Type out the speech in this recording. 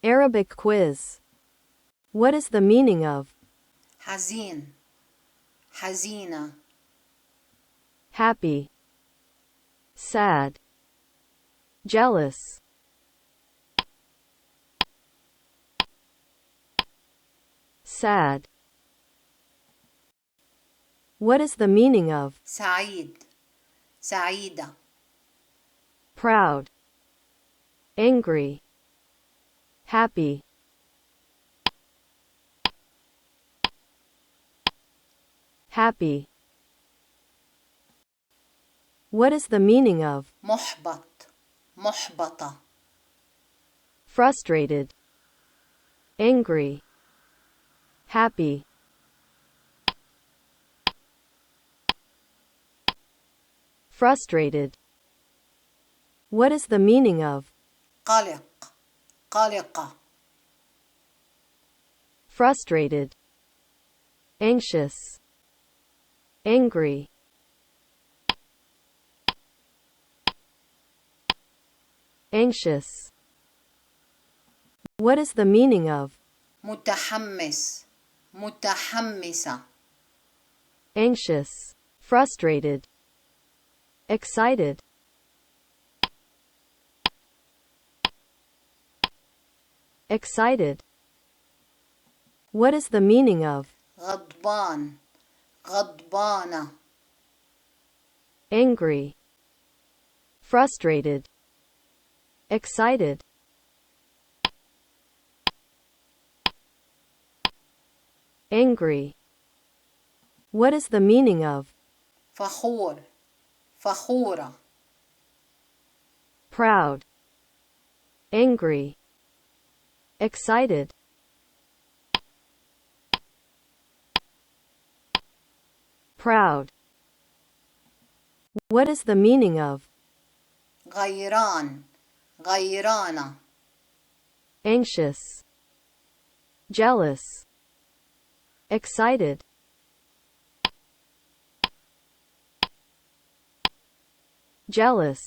Arabic quiz. What is the meaning of حزين حزينة happy, sad, jealous? Sad. What is the meaning of سعيد سعيدة proud, angry, happy? Happy. What is the meaning of محبط محبطة frustrated, angry, happy? Frustrated. What is the meaning of قلق قلقة frustrated, anxious, angry? Anxious. What is the meaning of متحمس متحمسة anxious, frustrated, excited? Excited. What is the meaning of غضبان غضبانة angry, frustrated, excited? Angry. What is the meaning of فخور فخورة proud, angry, excited? Proud. What is the meaning of غيران غيرانة anxious, jealous, excited? Jealous.